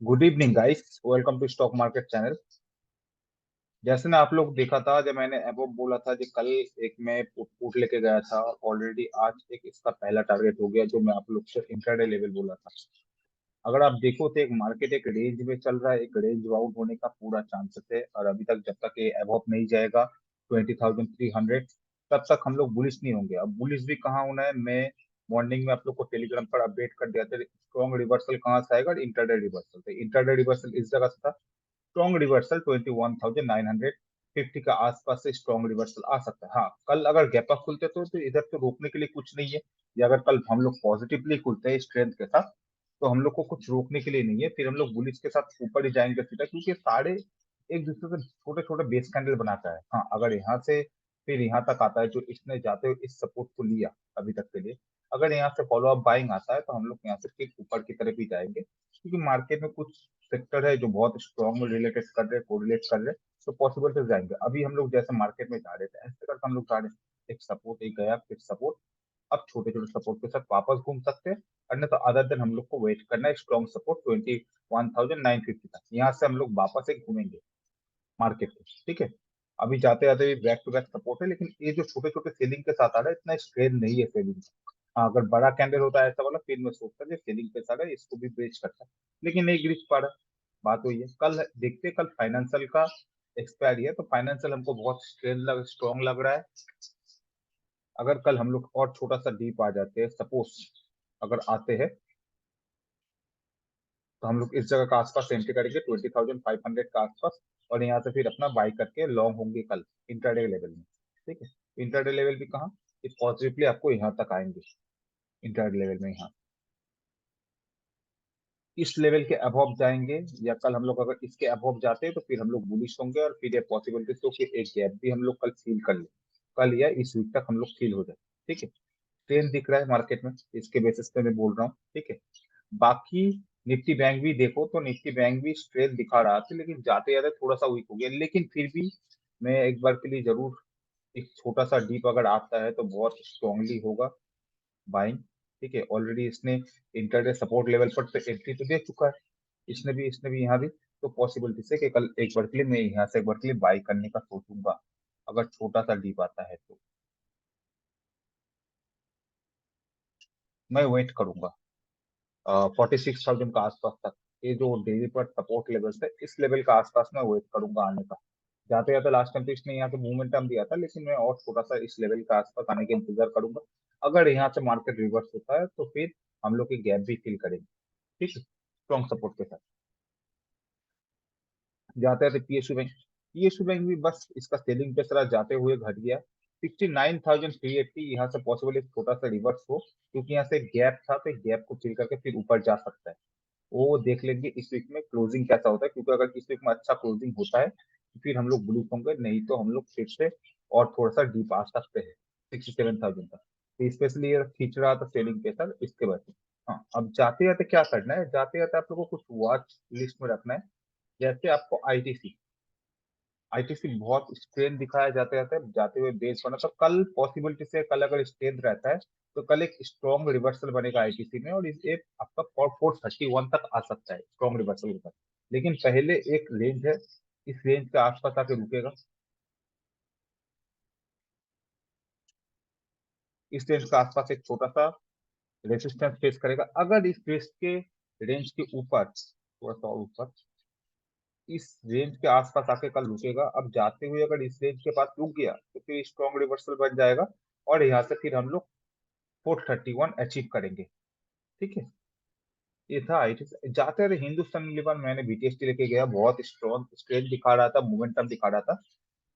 Good evening guys, welcome to stock market channel. जैसे ना आप लोग देखा था जब मैंने एबो बोला था कि कल एक मैं पुट लेके गया था। ऑलरेडी आज एक इसका पहला टारगेट हो गया जो मैं आप लोग से इंट्राडे लेवल बोला था। अगर आप देखो तो एक मार्केट एक रेंज में चल रहा है, एक रेंज बाउंड होने का पूरा चांसेस है और अभी तक जब तक ये अबव नहीं जाएगा 20,300 तब तक हम लोग बुलिश नहीं होंगे। अब बुलिश भी कहाँ होना है, मैं मॉर्निंग में आप लोग को टेलीग्राम पर अपडेट कर दिया था स्ट्रॉन्ग रिवर्सल कहाँ से आएगा। इंटरडे रिवर्सल, तो इंटरडे रिवर्सल इस जगह से था। स्ट्रॉन्ग रिवर्सल 21,950 के आसपास से स्ट्रॉन्ग रिवर्सल आ सकता है। हाँ, कल अगर गैप अप खुलते तो इधर तो रोकने के लिए कुछ नहीं है। या अगर कल हम लोग पॉजिटिवली खुलते हैं स्ट्रेंथ के साथ तो हम लोग को कुछ रोकने के लिए नहीं है, फिर हम लोग बुलिश के साथ ऊपर ही जाएंगे सीधा, क्योंकि सारे एक दूसरे से छोटे छोटे बेस कैंडल बनाता है। हाँ, अगर यहाँ से फिर यहाँ तक आता है जो इसने जाते हुए इस सपोर्ट को लिया अभी तक के लिए, अगर यहाँ से फॉलो अप बाइंग आता है तो हम लोग यहाँ से फिर ऊपर की तरफ ही जाएंगे, क्योंकि मार्केट में कुछ सेक्टर है जो बहुत स्ट्रॉन्ग रिलेटेड कर रहे हैं, कोरिलेट कर रहे हैं। तो पॉसिबल से जाएंगे। अभी हम लोग जैसे मार्केट में जा रहे थे ऐसे करके हम लोग जा रहे हैं, एक सपोर्ट एक गया फिर सपोर्ट। अब छोटे छोटे सपोर्ट के साथ वापस घूम सकते हैं, अन्यथा अदर दिन हम लोग को वेट करना है स्ट्रॉन्ग सपोर्ट 21,950 तक। यहाँ से हम लोग वापस एक घूमेंगे मार्केट को। ठीक है, अभी जाते जाते बैक टू बैक सपोर्ट है, लेकिन ये जो छोटे छोटे सेलिंग के साथ आ रहा है इतना स्ट्रेन नहीं है सेलिंग। हाँ, अगर बड़ा कैंडल होता है ऐसा वाला फिर मैं सोचता कि सेलिंग पे सारा इसको भी ब्रेच करता है, लेकिन नहीं ब्रेच पा रहा। बात वही है, कल देखते हैं, कल फाइनेंशियल का एक्सपायरी है तो फाइनेंशियल हमको बहुत स्ट्रॉन्ग लग रहा है। अगर कल हम लोग और छोटा सा डीप आ जाते हैं, सपोज अगर आते हैं तो हम लोग इस जगह का आसपास एंट्री करेंगे 20,500 का आसपास, और यहाँ से फिर अपना बाई करके लॉन्ग होंगे कल इंटरडे लेवल में। ठीक है, इंटरडे लेवल भी कहाँ, ये पॉजिटिवली आपको यहाँ तक आएंगे इंटरडे लेवल में। यहाँ इस लेवल के अबव जाएंगे, या कल हम लोग अगर इसके अबव जाते हैं तो फिर हम लोग बुलिश होंगे, और फिर ये पॉसिबिलिटी तो फिर एक गैप भी हम लोग कल फील कर ले, कल या इस वीक तक हम लोग फील हो जाए। ठीक है, ट्रेंड दिख रहा है मार्केट में, इसके बेसिस पे मैं बोल रहा हूँ। ठीक है, बाकी निफ्टी बैंक भी देखो तो निफ्टी बैंक भी स्ट्रेंथ दिखा रहा था, लेकिन जाते जाते थोड़ा सा वीक हो गया, लेकिन फिर भी मैं एक बार के लिए जरूर, एक छोटा सा डीप अगर आता है तो बहुत स्ट्रांगली होगा बाइंग। ठीक है, ऑलरेडी इसने इंटरडे सपोर्ट लेवल पर तो एंट्री तो दे चुका है, इसने भी यहाँ भी, तो पॉसिबिलिटी से कि कल एक बार के लिए मैं यहाँ से एक बार के लिए बाई करने का सोचूंगा अगर छोटा सा डीप आता है तो। मैं वेट करूंगा 46,000 का आसपास तक। ये जो डेली पर सपोर्ट लेवल है इस लेवल का आसपास मैं वेट करूंगा आने का। जाते जाते लास्ट टाइम तो इसने यहाँ पे मोमेंटम दिया था, लेकिन मैं और थोड़ा सा इस लेवल के आसपास आने का इंतजार करूंगा। अगर यहाँ से मार्केट रिवर्स होता है तो फिर हम लोग की गैप भी फिल करेंगे। ठीक है, स्ट्रॉन्ग सपोर्ट के साथ। जाते थे पीएसयू बैंक भी बस इसका सेलिंग पे चला जाते हुए घट गया 69,380। यहाँ से पॉसिबल एक छोटा सा रिवर्स हो, क्योंकि यहाँ से गैप था तो गैप को फिल करके फिर ऊपर जा सकता है। वो देख लेंगे इस वीक में क्लोजिंग कैसा होता है, क्योंकि अगर इस वीक में अच्छा क्लोजिंग होता है तो फिर हम लोग बुलिश होंगे, नहीं तो हम लोग फिर से और थोड़ा सा डीप आ सकते हैं 67,000 तक। तो स्पेशली ये खींच रहा था सेलिंग के साथ इसके वजह से। हाँ, अब जाते जाते क्या करना है, जाते जाते आप लोगों को कुछ वॉच लिस्ट में रखना है। जैसे आपको आईटीसी बहुत स्ट्रेंथ दिखाया जाते जाते जाते हुए बेस बना, तो कल पॉसिबिलिटी से कल अगर स्ट्रेंथ रहता है तो कल एक स्ट्रॉन्ग रिवर्सल बनेगा आईटीसी में, और इस एक आपका 431 तक आ सकता है स्ट्रॉन्ग रिवर्सल के साथ। लेकिन पहले एक रेंज है, इस रेंज के आसपास आके रुकेगा, इस रेंज के आसपास एक छोटा सा रेजिस्टेंस फेस करेगा। अगर इस रेंज के ऊपर थोड़ा सा और ऊपर इस रेंज के आसपास आके कल रुकेगा, अब जाते हुए अगर इस रेंज के पास रुक गया तो फिर स्ट्रॉन्ग रिवर्सल बन जाएगा, और यहाँ से फिर हम लोग 431 अचीव करेंगे। ठीक है, ये था आई टी। जाते रहे हिंदुस्तान लीवर मैंने बीटीएसटी लेके गया, बहुत स्ट्रॉन्ग स्ट्रेंथ दिखा रहा था, मोमेंटम दिखा रहा था।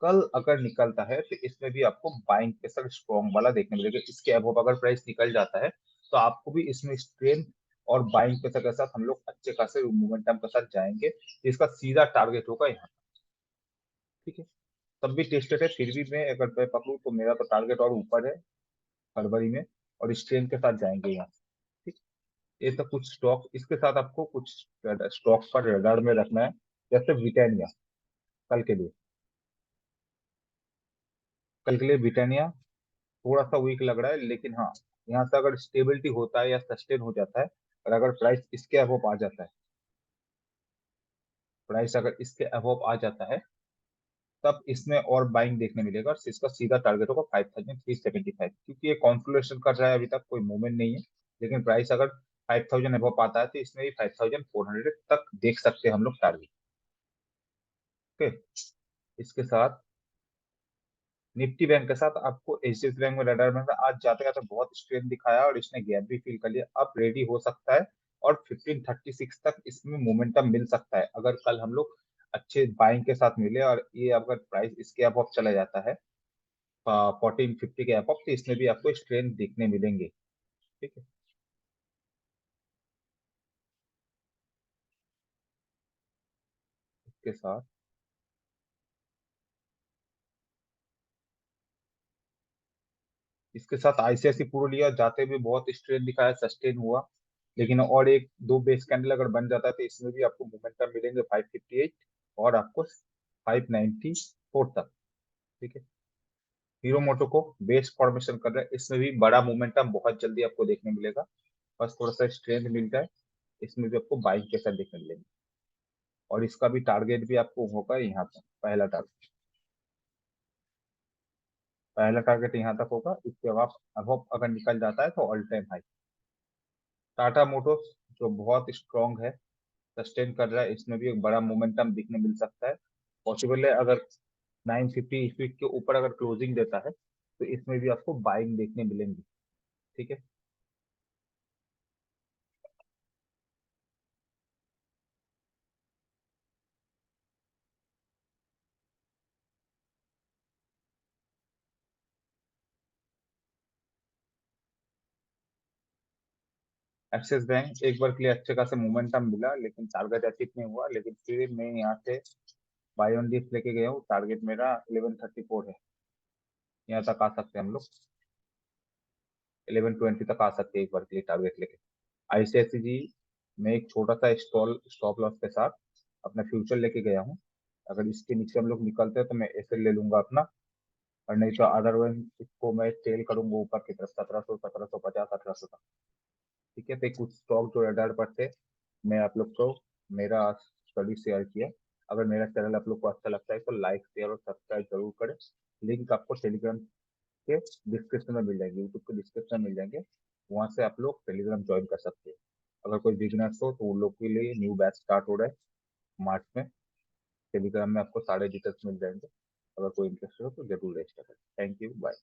कल अगर निकलता है तो इसमें भी आपको बाइंग के साथ स्ट्रॉन्ग वाला देखने मिलेगा। इसके अबव अगर प्राइस निकल जाता है तो आपको भी इसमें स्ट्रेंथ और बाइंग के साथ हम लोग अच्छे खासे मोमेंटम के साथ जाएंगे। इसका सीधा टारगेट होगा यहाँ। ठीक है, तब भी टेस्टेड है, फिर भी मैं अगर मैं पकड़ूं तो मेरा तो टारगेट और ऊपर है फरवरी में, और स्ट्रेंथ के साथ जाएंगे यहाँ। ठीक, ये तो कुछ स्टॉक, इसके साथ आपको कुछ स्टॉक पर रडार में रखना है। जैसे ब्रिटानिया, कल के लिए कल के लिए ब्रिटानिया थोड़ा सा वीक लग रहा है, लेकिन हाँ, यहाँ से अगर स्टेबिलिटी होता है या सस्टेन हो जाता है और अगर प्राइस इसके अबव आ जाता है प्राइस अगर इसके अबव आ जाता है तब इसमें और बाइंग देखने मिलेगा और इसका सीधा टारगेट होगा 5375, क्योंकि ये कॉन्फिगरेशन कर रहा है, अभी तक कोई मूवमेंट नहीं है। लेकिन प्राइस अगर 5000 अबव आता है तो इसमें भी 5400 तक देख सकते हैं हम लोग टारगेट। ओके, इसके साथ निफ्टी बैंक के साथ आपको एचडीएफसी बैंक में रडार में आज जाते जाते बहुत स्ट्रेंथ दिखाया और इसने गैप भी फिल कर लिया, अब रेडी हो सकता है और 1536 तक इसमें मोमेंटम मिल सकता है अगर कल हम लोग अच्छे बाइंग के साथ मिले। और ये अगर प्राइस इसके अबव चला जाता है 1450 के अबव तो इसमें भी आपको स्ट्रेंथ देखने मिलेंगे। ठीक है, इसके साथ आईसीआईसी प्रू लिया जाते भी बहुत स्ट्रेंथ दिखाया, सस्टेन हुआ। लेकिन और एक दो बेस कैंडल अगर बन जाता है तो इसमें भी आपको मोमेंटम मिलेंगे 558 और आपको 594 तक। ठीक है, हीरो मोटो को बेस फॉर्मेशन कर रहा है, इसमें भी बड़ा मोमेंटम बहुत जल्दी आपको देखने मिलेगा। बस थोड़ा सा स्ट्रेंथ मिल जाए, इसमें भी आपको बाइक के साथ देखने मिलेंगे। और इसका भी टारगेट भी आपको होगा यहाँ पर, पहला टारगेट यहाँ तक होगा, इसके बाद अब अगर निकल जाता है तो all time high. Tata Motors जो बहुत स्ट्रांग है, सस्टेन कर रहा है, इसमें भी एक बड़ा मोमेंटम दिखने मिल सकता है। पॉसिबल है अगर 950 इस वीक के ऊपर अगर क्लोजिंग देता है तो इसमें भी आपको बाइंग देखने मिलेंगी। ठीक है, एक्सिस बैंक एक बार के लिए अच्छे खासे मोमेंटम मिला लेकिन टारगेट अचीव नहीं हुआ, लेकिन फिर मैं यहाँ से बाय ऑन डिप लेके गया हूँ, टारगेट मेरा 1134 है। यहाँ तक आ सकते हैं हम लोग, 1120 तक आ सकते हैं एक बार के लिए टारगेट लेके। आईसीआईसी जी मैं एक छोटा सा स्टॉप लॉस के साथ अपना फ्यूचर लेके गया हूँ। अगर इसके नीचे हम लोग निकलते हैं तो मैं ऐसे ले लूंगा अपना, और नहीं तो अदरवाइज इसको मैं सेल करूंगा ऊपर की तरफ 1700, 1750, 1800 तक। ठीक है, तो कुछ स्टॉक जो रडार पर थे मैं आप लोग को मेरा स्टडी शेयर किया। अगर मेरा चैनल आप लोग को अच्छा लगता है तो लाइक शेयर और सब्सक्राइब जरूर करें। लिंक आपको टेलीग्राम के डिस्क्रिप्शन में मिल जाएंगे, यूट्यूब के डिस्क्रिप्शन में मिल जाएंगे, वहां से आप लोग टेलीग्राम ज्वाइन कर सकते हैं। अगर कोई बिजनेस हो तो उन लोग के लिए न्यू बैच स्टार्ट हो रहा है मार्च में, टेलीग्राम में आपको सारे डिटेल्स मिल जाएंगे। अगर कोई इंटरेस्ट हो तो जरूर रजिस्टर करें। Thank you, bye.